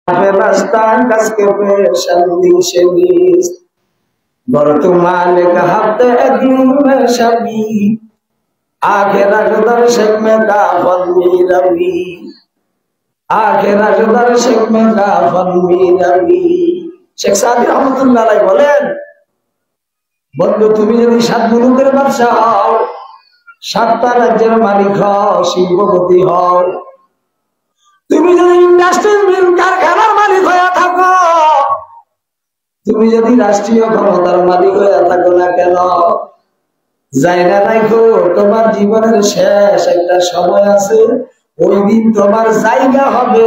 Afghanistan kas ke shandi shenis bartumal ka hafte adin mein shabi akhirat darshak mein kafan rabi akhirat darshak mein kafan rabi Sheikh Saadi rahmatullah alayhi bolen বন্ধু তুমি যদি সাত মুলুকের বাদশা হও সাতটা রাজ্যের মালিক হও শিল্পপতি হও তুমি যদি ইন্ডাস্ট্রিয়াল মিল কারখানার মালিক হয়ে থাকো তুমি যদি রাষ্ট্রীয় ক্ষমতার মালিক হয়ে থাকো না কেন জায়গা রাখো তোমার জীবনের শেষ একটা সময় আছে ওই দিন তোমার জায়গা হবে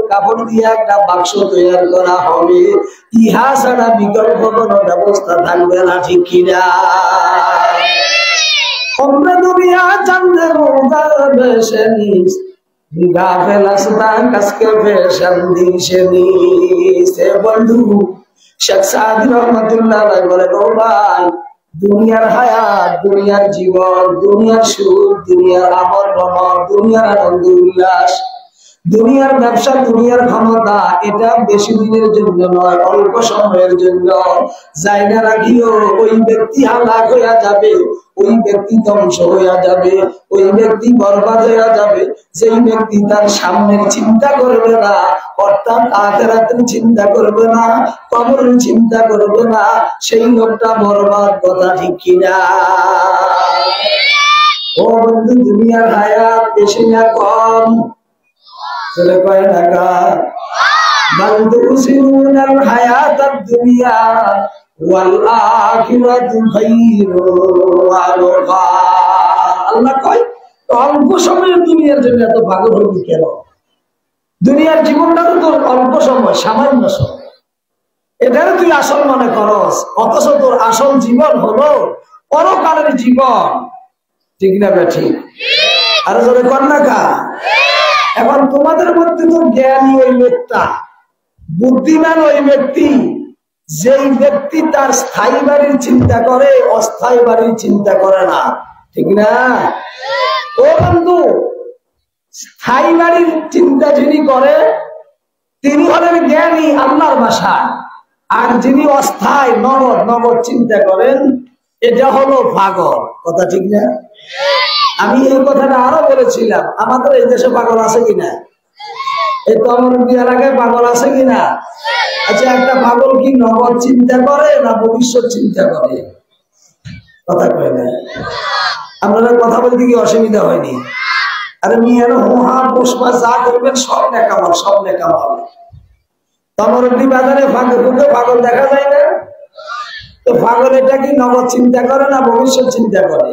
কাপড় দিয়ে একটা বাক্স তৈরি করা হবে ইহা ছাড়া বিকল্প কোনো ব্যবস্থা থাকবে না ঠিক কিনা আমরা দুনিয়া জানলে বেশনিস গাফেল আসতান কাসকে বেশান্দি শেনিস এ বন্ধু শেখ সাদি রহমাতুল্লাহ আলাইহি বলে ও ভাই দুনিয়ার হায়াত দুনিয়ার জীবন দুনিয়ার সুখ দুনিয়ার আমল ভ্রমণ দুনিয়ার আনন্দ উল্লাস দুনিয়ার ব্যবসা দুনিয়ার ক্ষমতা এটা বেশি দিনের জন্য নয় অল্প সময়ের জন্য জায়গা রাখিও ওই ব্যক্তি হালাক হয়ে যাবে ওই ব্যক্তি ধ্বংস হয়ে যাবে ওই ব্যক্তি বরবাদ হয়ে যাবে যেই ব্যক্তি তার সামনের চিন্তা করবে না অর্থাৎ আখিরাতের চিন্তা করবে না কবরের চিন্তা করবে না সেই লোকটা বরবাদ কথা ঠিক কিনা ও বন্ধু দুনিয়ার হায়াত বেশি না কম চলে কয় টাকা বাল তুসিরুনাল হায়াতাদ দুনিয়া ওয়াল আখিরাতু খায়রু ওয়া আবকা আল্লাহ কয় অল্প সময়ের দুনিয়ার জন্য এত পাগল হবি কেন দুনিয়ার জীবনটা তো অল্প সময় সামান্য সময় এটারে তুই আসল মনে করস অথচ তোর আসল জীবন হলো পরকালের জীবন ঠিক না বেঠিক আর যদি কর না কা এখন তোমাদের মধ্যে তো জ্ঞানী ওই লোকটা বুদ্ধিমান ওই ব্যক্তি যেই ব্যক্তি তার স্থায়ী বাড়ির চিন্তা করে অস্থায়ী বাড়ির চিন্তা করে না ঠিক না ও বন্ধু স্থায়ী বাড়ির চিন্তা যিনি করে তিনি হলেন জ্ঞানী আল্লাহর ভাষায় আর যিনি অস্থায়ী নগদ চিন্তা করেন এটা হলো পাগল কথা ঠিক না আমি এই কথাটা আরো বলেছিলাম আমাদের এই দেশে পাগল আছে কিনা এই তমর এলাকায় পাগল আছে কিনা আচ্ছা একটা পাগল কি নগদ চিন্তা করে না ভবিষ্যৎ চিন্তা করে কথা কয় না আপনারা কথা বলতে কি অসুবিধা হয়নি আরে মিয়ার হোহা পুষ্পা যা করবেন সব নেকামল তমরুদ্দি বাজারে পাগল দেখা যায় না তো পাগল এটা কি নগদ চিন্তা করে না ভবিষ্যৎ চিন্তা করে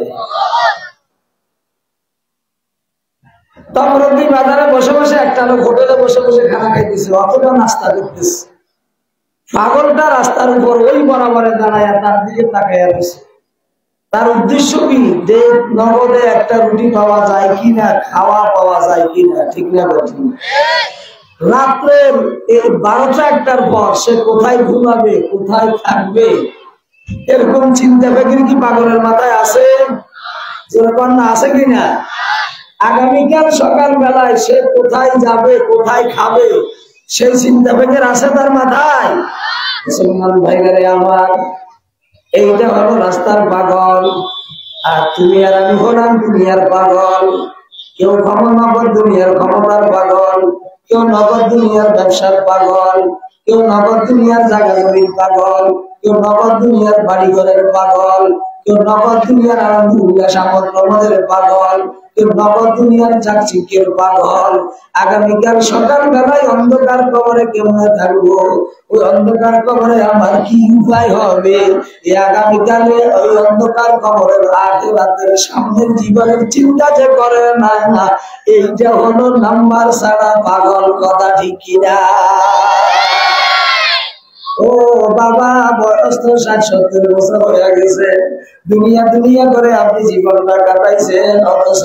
তমরুদ্দি বাজারে বসে বসে একটা লোক হোটেলে বসে বসে খানা খাইতেছে অথবা নাস্তা করতেছে পাগলটা রাস্তার উপর ওই বরাবরে দাঁড়ায় তার দিকে তাকাইয়া রয়েছে তার উদ্দেশ্য কি যে নগদে একটা রুটি পাওয়া যায় কিনা খাওয়া পাওয়া যায় কিনা ঠিক না বলছেন রাত্রের এই 12টা-1টার পর সে কোথায় ঘুমাবে কোথায় থাকবে এরকম চিন্তা ফিকির কি পাগলের মাথায় আছে যেরকম না আছে কিনা আগামীকাল সকাল বেলায় সে কোথায় যাবে কোথায় খাবে সেই চিন্তা ফিকির আছে তার মাথায় মুসলমান ভাইরা আমার এইটা হলো রাস্তার পাগল আর তুমি আর আমি হলাম দুনিয়ার পাগল কেউ নগদ দুনিয়ার ক্ষমতার পাগল কেউ নগদ দুনিয়ার ব্যবসার পাগল কেউ নগদ দুনিয়ার জায়গা জমির পাগল কেউ নগদ দুনিয়ার বাড়ি ঘরের পাগল কেউ নগদ দুনিয়ার আনন্দ উল্লাস আমোদ প্রমোদের পাগল কেউ নগদ দুনিয়ার চাকচিক্যের পাগল আগামীকাল সকাল বেলায় অন্ধকার কবরে কেমনে থাকবো ওই অন্ধকার কবরে আমার কি উপায় হবে এই আগামীকালে ওই অন্ধকার কবরের আখিরাতের সামনের জীবনের চিন্তা যে করে না এইটা হলো নাম্বার ছাড়া পাগল কথা ঠিক কিনা ও বাবা বয়স তো 60-70 বছর হয়ে গেছে দুনিয়া করে আপনি জীবনটা কাটাইছেন অথচ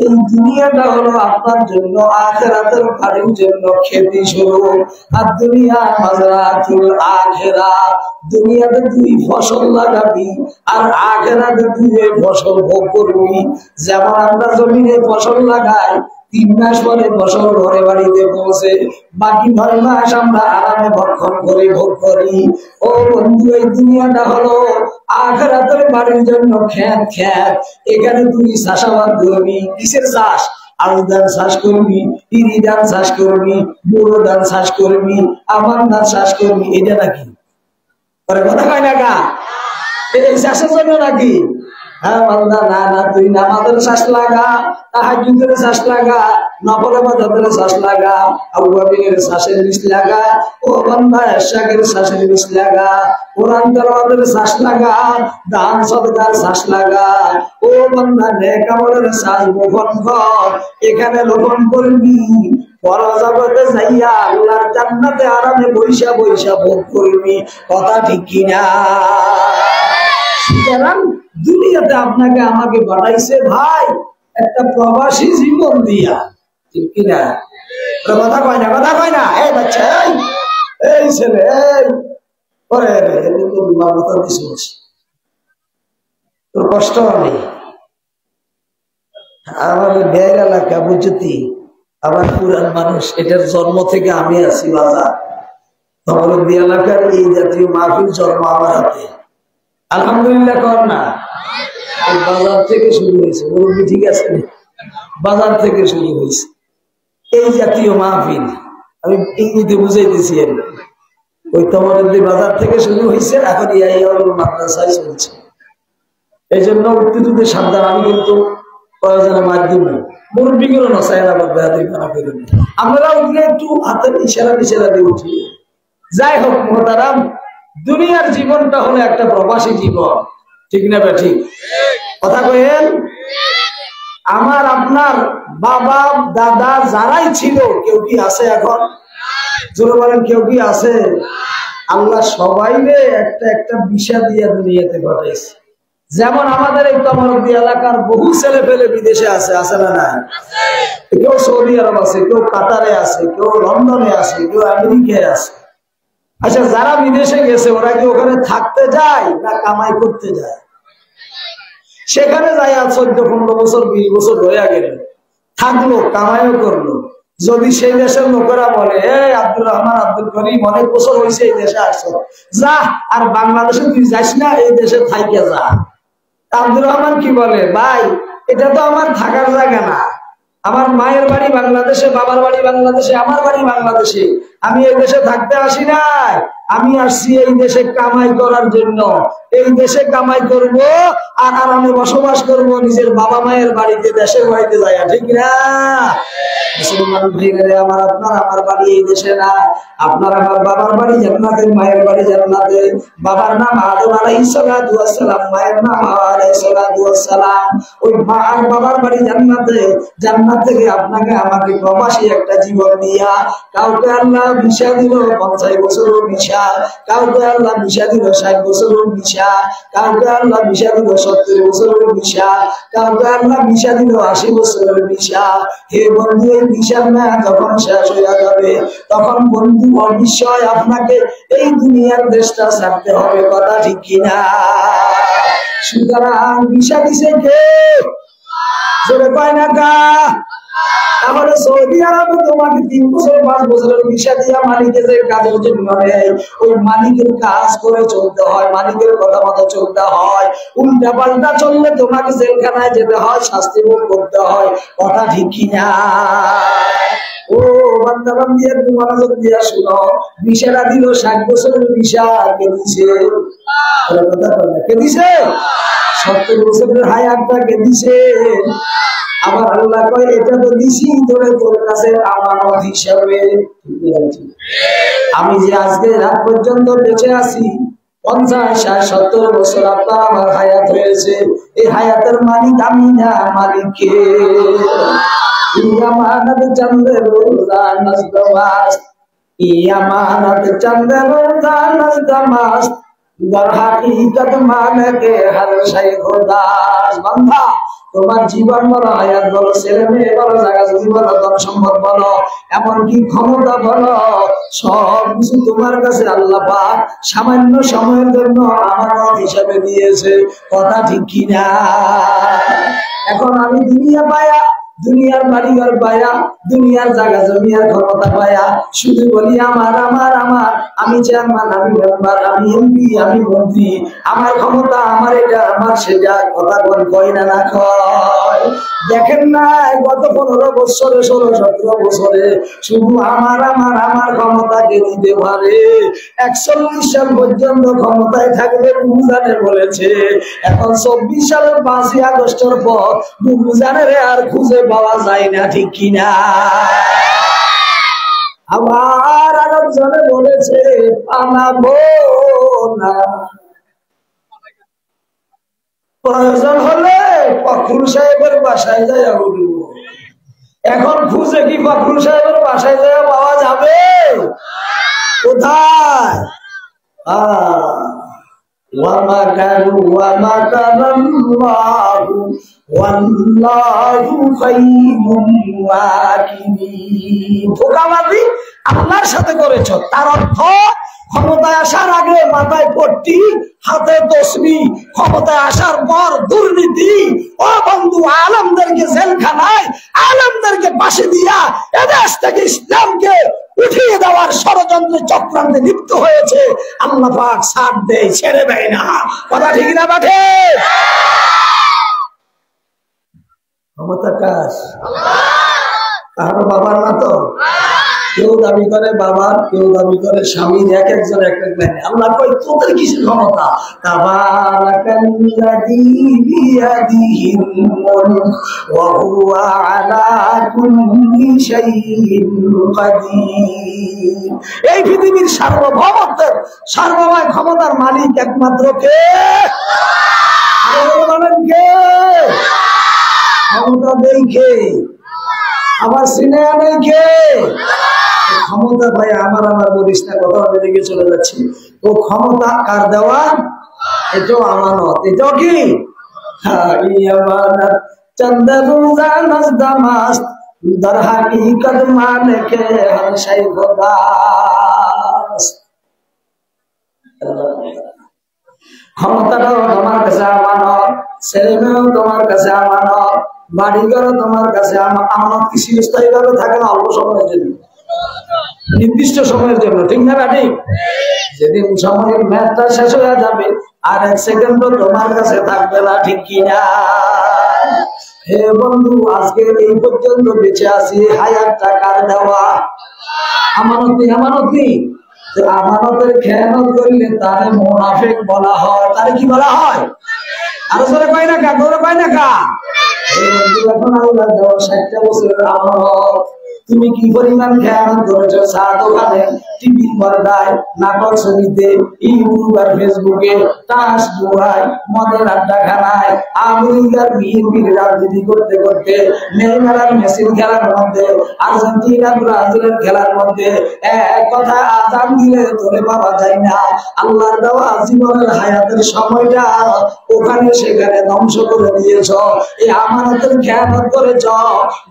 এই দুনিয়াটা হলো আপনার জন্য আখিরাতের বাড়ির জন্য খেতি শুরু আর দুনিয়া মাজরাতুল আখিরা দুনিয়াতে তুই ফসল লাগাবি আর আখিরাতে তুই ফসল ভোগ করবি যেমন আমরা জমিনে ফসল লাগাই 3 মাস পরে বছর ঘরে বাড়িতে পৌঁছে, বাকি 9 মাস আমরা আরামে ভক্ষণ করি, ভোগ করি। ও বন্ধু, এই দুনিয়াটা হলো আখিরাতের বাড়ির জন্য খেত। এখানে তুমি চাষাবাদ করবি, কিসের চাষ? আলু ধান চাষ করবি, ইরি ধান চাষ করবি, বুড়ো ধান চাষ করবি, আমার ধান চাষ করবি। এটা নাকি কথা কয় না কা? এই চাষের জন্য নাকি? হ্যাঁ বান্দা, না তুই নামাজের শ্বাস লাগা, তাহাজ্জুদের শ্বাস লাগা, নফল ইবাদতের শ্বাস লাগা, আওয়াবিনের শ্বাসের বিষ লাগা, ও বান্দা ইশাকের শ্বাসের বিষ লাগা, কোরআন তেলাওয়াতের শ্বাস লাগা, দান সদকার শ্বাস লাগা। ও বান্দা নেক আমলের শ্বাস বহন কর, এখানে লোপন করবি। পরজগতে যাইয়া আল্লাহর জান্নাতে আরামে বইসা ভোগ করবি। কথা ঠিক কিনা? সুতরাং দুনিয়াতে আপনাকে আমাকে বানাইছে ভাই একটা প্রবাসী জীবন দিয়া, ঠিক কিনা? কথা কয় না? এই বাচ্চা, এই ছেলে, তোর কষ্ট হবে। আমাদের বের এলাকা বুঝতি, আবার পুরান মানুষ, এটার জন্ম থেকে আমি আছি বাজার। তোমার এলাকার এই জাতীয় মাহফিল জন্ম আমার হাতে। আলহামদুলিল্লাহ কর না। বাজার থেকে শুরু হয়েছে, মুরব্বী ঠিক আছে, বাজার থেকে শুরু হয়েছে এই জাতীয় মাহফিল। আমি ইংরেজিতে বুঝাইতেছি, ওই তোমার বাজার থেকে শুরু হয়েছে, এখন মাদ্রাসায় চলছে। এই জন্য উত্তেজিত সাবধান। আমি কিন্তু প্রয়োজনের মাধ্যমে মুরব্বীগুলো নসায় আবার বেহাদিখানা করে আমরা উঠলে একটু হাতের ইশারা দিয়ে উঠি। যাই হোক মোহতারাম, দুনিয়ার জীবনটা হলো একটা প্রবাসী জীবন, ঠিক না? ঠিক কথা কইেন। আমার আপনার বাবা দাদা যারাই ছিল, কেউ কি আছে এখন? জোরে বলেন, কেউ কি আছে? আল্লাহ সবাইকে একটা বিষা দিয়ে দুনিয়াতে পাঠাইছে। যেমন আমাদের এই তমরদি এলাকার বহু ছেলে পেলে বিদেশে আছে না নাই? কেউ সৌদি আরব আছে, কেউ কাতারে আছে, কেউ লন্ডনে আছে, কেউ আমেরিকায় আছে। আচ্ছা, যারা বিদেশে গেছে ওরা কি ওখানে থাকতে যায় না কামাই করতে যায়? সেখানে যাই 14-15 বছর 20 বছর হয়ে গেল, থাকলো, কামাইও করলো। যদি সেই দেশের লোকেরা বলে, আব্দুর রহমান, আব্দুল করিম, অনেক বছর হয়েছে এই দেশে আসছো, যা আর বাংলাদেশে তুই যাস না, এই দেশে থাইকে যা। আব্দুর রহমান কি বলে, ভাই এটা তো আমার থাকার জায়গা না, আমার মায়ের বাড়ি বাংলাদেশে, বাবার বাড়ি বাংলাদেশে, আমার বাড়ি বাংলাদেশে, আমি এই দেশে থাকতে আসি নাই, আমি আসছি এই দেশে কামাই করার জন্য। এই দেশে কামাই করব আর আরামে বসবাস করব নিজের বাবা মায়ের বাড়িতে, দেশের বাড়িতে যায়, ঠিক না? মুসলমান ভাইরা আমার, আমার বাড়ি এই দেশে না, আপনার আমার বাবার বাড়ি জান্নাতে, মায়ের বাড়ি জান্নাতে। বাবার নাম আদম আলাইহিস সালাতু ওয়াস সালাম, মায়ের নাম হাওয়া আলাইহিস সালাতু ওয়াস সালাম। ওই মা আর বাবার বাড়ি জান্নাতে। জান্নাত থেকে আপনাকে আমাকে প্রবাসী একটা জীবন দিয়া, কাউকে আল্লাহ ভিসা দিল 50 বছরের ভিসা, কাউকে আল্লাহ ভিসা দিল 60 বছরের ভিসা, কাউকে আল্লাহ ভিসা দিল 70 বছরের ভিসা, কাউকে আল্লাহ ভিসা দিল 80 বছরের ভিসা। হে বন্ধু, এই ভিসার মেয়াদ যখন শেষ হয়ে যাবে, তখন বন্ধু অবশ্যই আপনাকে এই দুনিয়ার দেশটা ছাড়তে হবে। কথা ঠিক কিনা? সুতরাং ভিসা দিছে কে? জোরে কয় না কা? তাহলে সৌদি আরবে তোমাকে 3 বছর 5 বছরের ভিসা দিয়া মালিকের যে কাজের জন্য নেয়, ওই মালিকের কাজ করে চলতে হয়, মালিকের কথা মতো চলতে হয়। উল্টা পাল্টা চললে তোমাকে জেলখানায় যেতে হয়, শাস্তি ভোগ করতে হয়। কথা ঠিক কিনা? ও বান্দা বান্দি, একটু মনোযোগ দিয়া শুনো। ভিসাটা দিল 60 বছরের ভিসা, কে দিছে? কে দিছে? 70 বছরের হায়াতটা কে দিছে? আমার আল্লাহ কয়, এটা তো দিছি ধরে তোর কাছে আমানত হিসাবে। আমি যে আজকে রাত পর্যন্ত বেঁচে আছি, 50, 60, 70 বছর আপনার আমার হায়াত হয়েছে, এই হায়াতের মালিক আমি না, মালিক কে? ইয়ামানত চন্দ্র রোজা নজদমাস, ইয়ামানত চন্দ্র রোজা নজদমাস, দর হাকিকত মালিকে হর শাই খোদাস। বান্দা, তোমার জীবন বলো, হায়াত বলো, ছেলে মেয়ে বলো, জায়গা জমি বলো, ধন সম্পদ বলো, এমনকি ক্ষমতা বলো, সব কিছু তোমার কাছে আল্লাহ পাক সামান্য সময়ের জন্য আমানত হিসাবে দিয়েছে। কথা ঠিক কিনা? এখন আমি দুনিয়া পায়া দুনিয়ার বাড়িঘর পায়া, দুনিয়ার জায়গা জমিয়ার ক্ষমতা পায়া শুধু বলি আমার আমার আমার, আমি চেয়ারম্যান, আমি মেম্বার, আমি এমপি, আমি মন্ত্রী, আমার ক্ষমতা, আমার এটা, আমার সেটা, কথা বল কয় না না কয়? দেখেন না গত 15 বছরে 16-17 বছরে শুধু আমার আমার আমার ক্ষমতাকে দিতে পারে। 41 সাল পর্যন্ত ক্ষমতায় থাকবে বুবুজানে বলেছে। এখন 24 সালের 5ই আগস্টের পর বুবুজানের আর খুঁজে পাওয়া যায় না, ঠিক কিনা? আবার আরেকজনে বলেছে পালাবো না, প্রয়োজন হলে ফখরুল সাহেবের বাসায় যায় উঠব। এখন খুঁজে কি ফখরুল সাহেবের বাসায় যায় পাওয়া যাবে? কোথায়? আল্লাহর সাথে করেছ, তার অর্থ ক্ষমতায় আসার আগে মাথায় পট্টি, হাতে তসবি, ক্ষমতায় আসার পর দুর্নীতি। ও বন্ধু, আলেমদেরকে জেলখানায়, আলেমদেরকে পাশে দিয়া এদেশ থেকে ইসলামকে উঠিয়ে দেওয়ার ষড়যন্ত্র চক্রান্তে লিপ্ত হয়েছে। আল্লাহ পাক ছাড় দেয়, ছেড়ে দেয় না। কথা ঠিক না বাঠে? ক্ষমতা কাজ কারো বাবার না তো। কেউ দাবি করে বাবার, কেউ দাবি করে স্বামীর, এক একজন এক এক লাইনে। আল্লাহ কই তোদের কিসের ক্ষমতা? তাবারাকাল্লাযী বিয়াদিহিল মুলক ওয়া হুয়া আলা কুল্লি শাইইন কাদির। এই পৃথিবীর সার্বভৌমত্বের, সার্বময় ক্ষমতার মালিক একমাত্র কে? বলেন কে? ক্ষমতা দেই কে? আবার সিনে আনে কে? ক্ষমতা ভাই আমার আমার বলিস না, কথা দিকে চলে যাচ্ছে। তো ক্ষমতা কার দেওয়া? এটাও আমানত। এটাও কি চন্দ রোজা নজদামাস দর হাকিকত মালিকে হরশাই খোদাস। ক্ষমতাটাও তোমার কাছে আমানত, ছেলে মেয়েও তোমার কাছে আমানত, বাড়িঘরও তোমার কাছে আমানত। কি চিরস্থায়ী ভাবে থাকে না, অল্প সময়ের জন্য, নির্দিষ্ট সময়ের জন্য, ঠিক না ঠিক? যেদিন সময়ের ম্যাচটা শেষ হয়ে যাবে আর 1 সেকেন্ড তোমার কাছে থাকবে না, ঠিক কিনা? হে বন্ধু, আজকে এই পর্যন্ত বেঁচে আছি, হায়াত টাকার দেওয়া আমানতি। আমানতি আমানতের খেয়ানত করলে তারে মুনাফিক বলা হয়। তারে কি বলা হয়? আরো জোরে কয় না কা? জোরে কয় না কা? এই বন্ধু, এখন আল্লাহ দেওয়া 60টা বছরের আমানত তুমি কি পরিমাণ খেয়ানত করেছো? চা দোকানে, টিভির পর্দায়, নাটক ছবিতে, ইউটিউব আর ফেসবুকে, তাস জুয়ায়, মদের আড্ডাখানায়, আমেরিকার বিএনপির রাজনীতি করতে করতে, নেইমার আর মেসির খেলার মধ্যে, আর্জেন্টিনা ব্রাজিলের খেলার মধ্যে, এক কথা আজান দিলে ধরে পাওয়া যায় না। আল্লাহর দেওয়া জীবনের হায়াতের সময়টা ওখানে সেখানে ধ্বংস করে দিয়েছ। এই আমানতের খেয়ানত করেছ।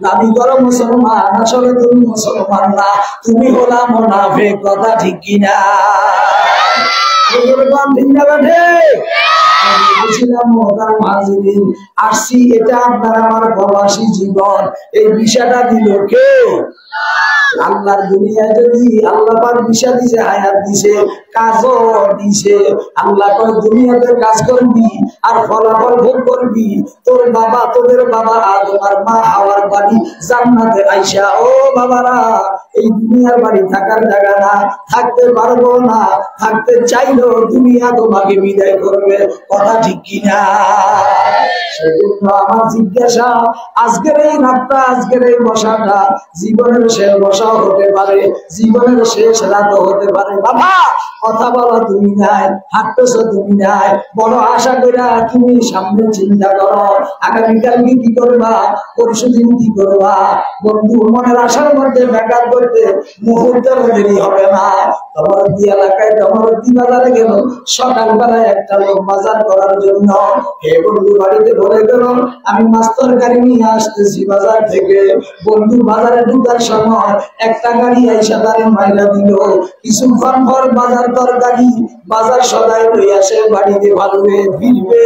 দাবি করো মুসলমান, আসলে তুমি মুসলমান না, তুমি হলা মুনাফিক। কথা ঠিক কিনা? ঠিক না বেঠে? আসছি, এটা আপনার আমার প্রবাসী জীবন। এই বিষয়টা দিল কে? আল্লাহর দুনিয়ায় যদি আল্লাহ পাক বিষা দিছে, হায়াত দিছে, কাজও দিছে। আল্লাহ কয় দুনিয়াতে কাজ করবি আর ফলাফল ভোগ করবি। তোর বাবা, তোদের বাবা আদম আর মা হাওয়ার বাড়ি জান্নাতে আইসা, ও বাবারা, এই দুনিয়ার বাড়ি থাকার জায়গা না, থাকতে পারবো না, থাকতে চাইলেও দুনিয়া তোমাকে বিদায় করবে। কথা ঠিক কিনা? সেজন্য আমার জিজ্ঞাসা, আজকের এই রাতটা, আজকের এই বসাটা জীবনের শেষ বসাও হতে পারে, জীবনের শেষ রাতও হতে পারে। বাবা, কথা বলা তুমি নাই, হাঁটতেছ তুমি নাই, বড় আশা করে তুমি সামনে চিন্তা করো, আগামীকালকে কি করবা, পরশু দিন কি করবা। বন্ধু, মনের আশার মধ্যে ব্যাঘাত করতে মুহূর্তের দেরি হবে না। তোমারদি এলাকায়, তোমারদি বাজারে গেল, সকালবেলায় একটা লোক বাজার করার জন্য। হে বন্ধু, বাড়িতে বলে গেল আমি মাছ তরকারি নিয়ে আসতেছি বাজার থেকে। বন্ধু, বাজারে ঢুকার সময় একটা গাড়ি আইসা তারে মাইরা দিল। কিছুক্ষণ পর বাজার তরকারি, বাজার সদাই লই আসে বাড়িতে ভালবে ফিরবে। আসবে,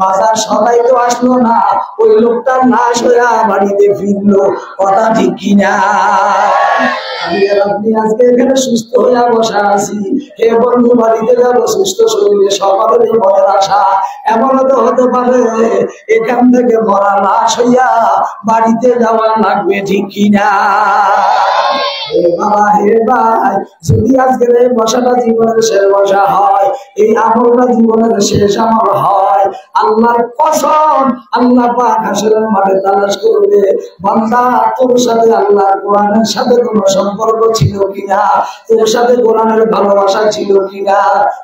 বাজার সবাই তো আসলো না, ওই লোকটা নাশ হইয়া বাড়িতে ফিরলো। কথা ঠিক কিনা? আপনি আজকে এখানে সুস্থ হইয়া বসা আছি, হে বন্ধু বাড়িতে যাবো সুস্থ শরীরে, সকালের এই মনের আশা। এমনও তো হতে পারে এখান থেকে মরা লাশ হইয়া বাড়িতে যাওয়া লাগবে, ঠিক কিনা? হে বাবা, হে ভাই, যদি আজকের এই বসাটা জীবনের শেষ বসা হয়, এই আমলটা জীবনের শেষ আমল হয়, আল্লাহর কসম, আল্লাহ পাক হাসরের মাঠে তালাশ করবে, বান্দা তোর সাথে আল্লাহ কোরআনের সাথে কোনো সম্পর্ক ছিল কিনা, তোর সাথে কোরআনের ভালোবাসা ছিল কিনা।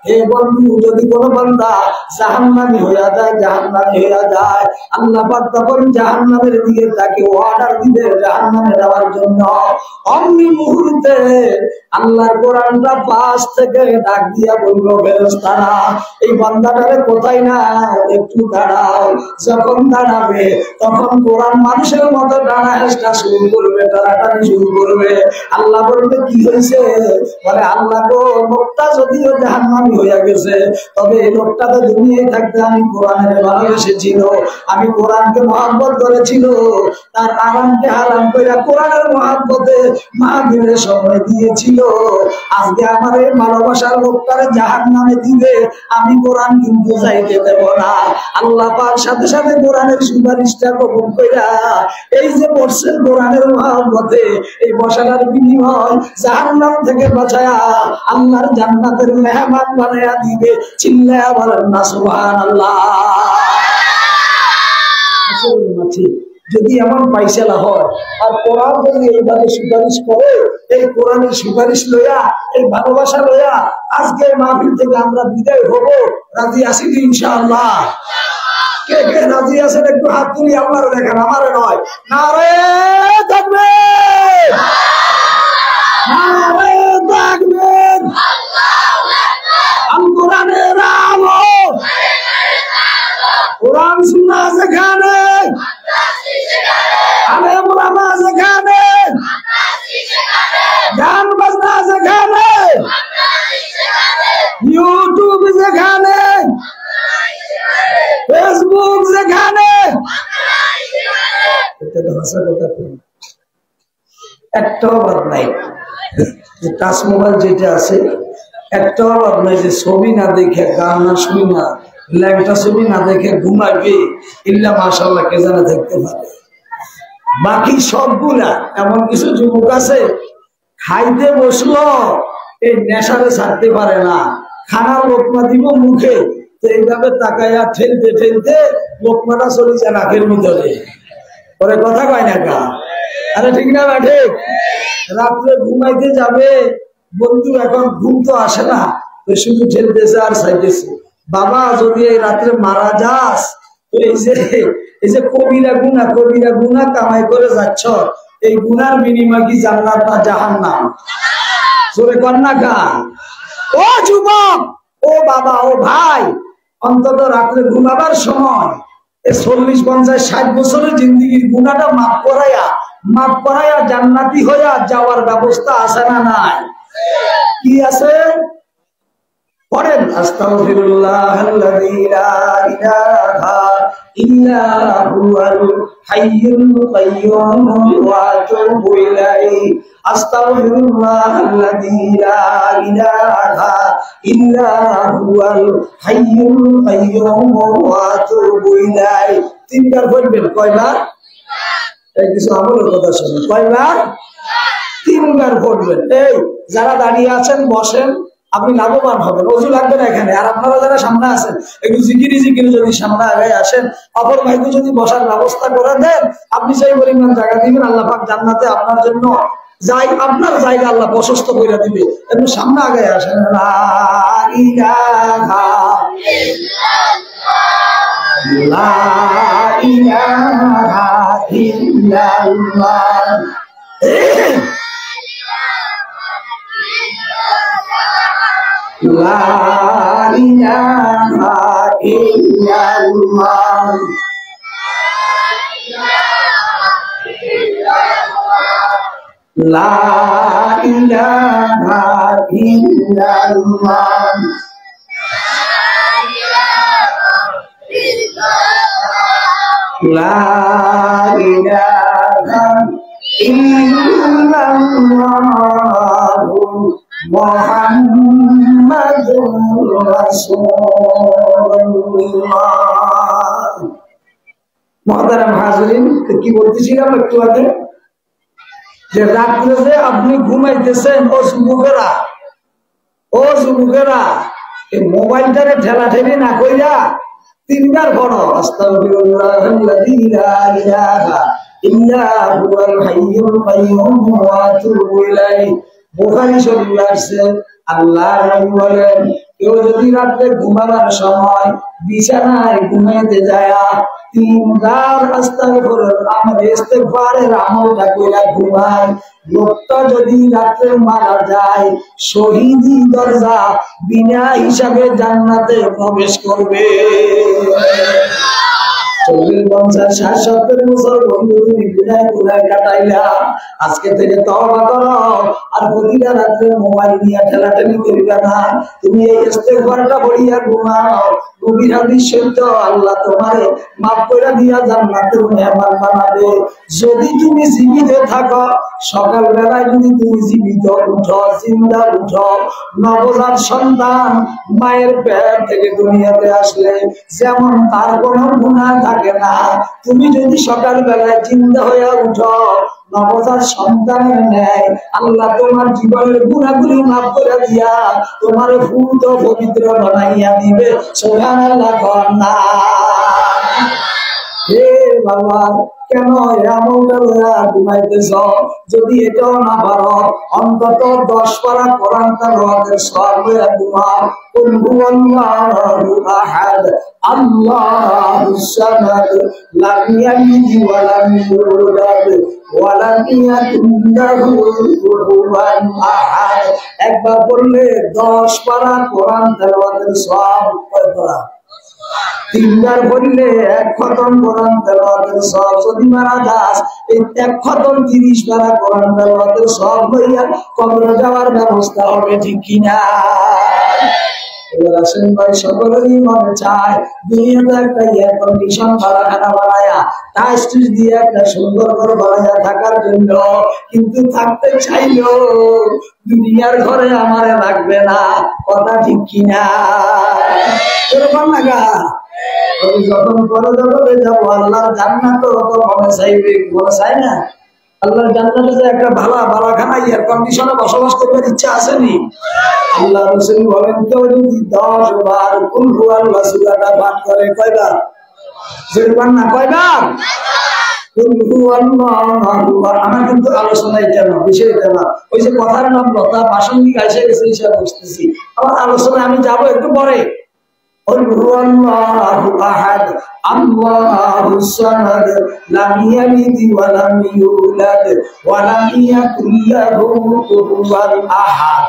হে বন্ধু, যদি কোনো বান্দা জাহান্নামী হইয়া যায়, জাহান্নামী হইয়া যায়, আল্লাহ পাক তখন জাহান্নামের দিকে তাকে অর্ডার দিবে জাহান্নামে যাওয়ার জন্য। অমনি মুহূর্তে আল্লাহর কোরআনটা পাশ থেকে ডাক দিয়া বললো, ফেরেশতারা এই বান্দাটারে কোথায় না একটু দাঁড়াও। যখন দাঁড়াবে তখন কোরআন মানুষের মতো দাঁড়া হেসটা শুরু করবে, দাঁড়াটানি শুরু করবে। আল্লাহ বলবে, কি হয়েছে? বলে, আল্লাহ গো, লোকটা যদিও জাহান্নামী হইয়া গেছে, তবে এই লোকটা তো দুনিয়ায় থাকতে আমি কোরআনের ভালোবেসেছিল, আমি কোরআনকে মহব্বত করেছিল, তার আরামকে হারাম করে কোরআনের মহব্বতে মাহফিলের সময় দিয়েছিল। আজকে আমার এই ভালোবাসার লোকটারে জাহান্নামে দিবে, আমি কোরআন কিন্তু যাইতে দেব না। আল্লাহ পাক সাথে সাথে কোরআনের সুপারিশটা কবুল কইরা এই যে বসছেন কোরআনের মহব্বতে, এই বসাটার বিনিময় জাহান্নাম থেকে বাঁচায়া আল্লাহর জান্নাতের মেহমান বানায়া দিবে। চিল্লায়া বলেন না সুবহানাল্লাহ। যদি এমন পাইসালা হয় আর কোরআন যদি এইভাবে সুপারিশ করে, এই কোরআনের সুপারিশ লইয়া, এই ভালোবাসা লইয়া আজকে মাহফিল থেকে আমরা বিদায় হব, রাজি আছি তো ইনশাআল্লাহ? কে কে রাজি আছেন একটু হাত তুলি, আপনারা দেখেন, আমারে নয়। নারে তাকবীর, নারে তাকবীর, আল কোরআনের আলো, কোরআন সুন্নাহ যেখানে, আলেম ওলামা যেখানে, গান বাজনা যেখানে, ইউটিউব যেখানে, ফেসবুক যেখানে, একটাও বাদ নাই। টাচ মোবাইল যেটা আছে একটাও বাদ নাই যে ছবি না দেখে, গান না শুনি না, ল্যাংটা ছবি না দেখে ঘুমাবে, ইল্লা মাশাআল্লাহ কে জানা দেখতে পারে। বাকি সবগুলা, এমন কিছু যুবক আছে খাইতে বসলো, এই নেশারে ছাড়তে পারে না, খানার লোকমা দিব মুখে, তো এইভাবে তাকাইয়া ঠেলতে ঠেলতে লোকমাটা চলে যায় নাকের ভিতরে, পরে কথা কয় না কা। আরে ঠিক না? ঠিক। রাত্রে ঘুমাইতে যাবে, বন্ধু এখন ঘুম তো আসে না, তো শুধু ঠেলতেছে আর চাইতেছে, বাবা যদি এই রাত্রে মারা যাস, তো এই যে কবিরা গুনাহ কামাই করে যাচ্ছ, এই গুনার বিনিময় কি জান্নাত না জাহান্নাম? জোরে কর না কা। ও যুবক, ও বাবা, ও ভাই, অন্তত রাত্রে ঘুমাবার সময় এই 40, 50, 60 বছরের জিন্দিগির গুনাহটা মাফ করাইয়া জান্নাতি হইয়া যাওয়ার ব্যবস্থা আছে না নাই? কি আছে? পড়েন, আস্তাগফিরুল্লাহাল্লাযী লা ইলাহা ইল্লা হুয়াল হাইয়ুল কাইয়্যুম ওয়া আতুবু ইলাইহি, আস্তাগফিরুল্লাহাল্লাযী লা ইলাহা ইল্লা হুয়াল হাইয়ুল কাইয়্যুম ওয়া আতুবু ইলাইহি। তিনবার বলবেন। কয়বার? এই কিছু আমলের কথা শুনুন, কয়বার? তিনবার পড়বেন। এই যারা দাঁড়িয়ে আছেন বসেন, আপনি লাভবান হবেন, অজু লাগবে না এখানে। আর আপনারা যারা সামনে আছেন একটু জিকিরি যদি সামনে আগে আসেন, অপর ভাইকে যদি বসার ব্যবস্থা করে দেন, আপনি সেই পরিমাণ জায়গা দিবেন, আল্লাহ পাক জান্নাতে আপনার জন্য আপনার জায়গা আল্লাহ প্রশস্ত করে দিবে। একটু সামনে আগে আসেন। লা ইলাহা ইল্লাল্লাহ, লা ইলাহা ইল্লাল্লাহ, লা ইলাহা ইল্লাল্লাহ, লা ইলাহা ইল্লাল্লাহ, লা ইলাহা ইল্লাল্লাহু মুহাম্মাদুর রাসূলুল্লাহ। মুহতারাম হাজিরিন, কি বলতেছিলাম একটু আগে, যে রাত্রে যে আপনি ঘুমাইতেছেন, ও যুবকেরা এই মোবাইলটারে ঠেলাঠেলি না কইরা তিনবার পড়ো আস্তাগফিরুল্লাহাল্লাযী লা ইলাহা ইল্লা হুয়াল হাইয়ুল কাইয়্যুম ওয়া আতুবু ইলাইহি। বুখারী শরীফে আছে, আল্লাহর নবী বলেন, কেউ যদি রাতে ঘুমানোর সময় বিছানায় ঘুমাইতে যায় তিনবার আস্তাগফিরুল্লাহ ইস্তিগফারের আমলটা কইরা ঘুমায়, লোকটা যদি রাতে মারা যায় শহীদি দরজা বিনা হিসাবে জান্নাতে প্রবেশ করবে। 40-50-60-70 বছর বন্ধু তুমি গুনায় কাটাইলা, আজকে থেকে তওবা করো আর প্রতিটা রাতে মোবাইল নিয়ে ঠেলাঠেলি করিবা না। তুমি এই ইস্তিগফারটা পড়িয়া ঘুমাও, নবীর হাদিস সত্য, আল্লাহ তোমারে মাফ করে দিয়া জান্নাতের মেহমান বানাবে। যদি তুমি জীবিত থাকো, সকাল বেলায় যদি তুমি জীবিত উঠো, জিন্দা উঠো, নবজাত সন্তান মায়ের পেট থেকে দুনিয়াতে আসলে যেমন তার কোনো গুনাহ থাকে না, তুমি যদি সকাল বেলায় জিন্দা হয়ে উঠো নবজাত সন্তানের ন্যায়, আল্লাহ তোমার জীবনের গুনাহগুলি মাফ করে দিয়া তোমার পূর্ণ পবিত্র বানাইয়া দিবে। সুবহানাল্লাহ। না হে বাবা, কেন আমলটা ঘুমাইতেছ? যদি এটাও না পারো, অন্তত 10 পারা কোরআন তেলাওয়াতের সওয়াব হয়ে ঘুমাও। কুল হুয়াল্লাহু আহাদ আল্লাহুস সামাদ লাম ইয়ালিদ ওয়া লাম ইউলাদ ওয়া লাম ইয়াকুল লাহু কুফুওয়ান আহাদ। একবার পড়লে 10 পারা কোরআন তেলাওয়াতের সওয়াব পাওয়া। তিনবার পড়লে 1 খতম কোরআন তেলাওয়াতের সওয়াব। যদি মারা যাস, এই 1 খতম 30 পারা কোরআন তেলাওয়াতের সওয়াব হইয়া কবরে যাওয়ার ব্যবস্থা হবে, ঠিক কিনা? এবার আসেন ভাই, সকলেরই মনে চায় দুনিয়াতে একটা এয়ার কন্ডিশন বাড়াখানা বানায়া টাইস দিয়ে একটা সুন্দর করে বানায়া থাকার জন্য, কিন্তু থাকতে চাইলেও দুনিয়ার ঘরে আমারে লাগবে না। কথা ঠিক কিনা? এরকম লাগা যখন পরজগতে যাবো, আল্লাহর জান্নাত তো মনে চাইবে, মনে চাই না? আল্লাহর জান্নাতে যে একটা বালাখানা এয়ার কন্ডিশনে বসবাস করবার ইচ্ছা আসেনি? আল্লাহ রাসূল বলেন, কেউ যদি 10 বার কুল হুয়াল্লাহু সূরাটা পাঠ করে, কয়বার? যেবার না কয়বার? কুল হুয়াল্লাহু। আমার কিন্তু আলোচনা এটা না, বিষয় এটা না, ওই যে কথার নাম লতা প্রাসঙ্গিক এসে গেছে হিসাবে বসতেছি। আমার আলোচনা আমি যাবো একটু পরে। قل هو الله أحد الله الصمد لم يلد ولم يولد ولم يكن له كفوا أحد।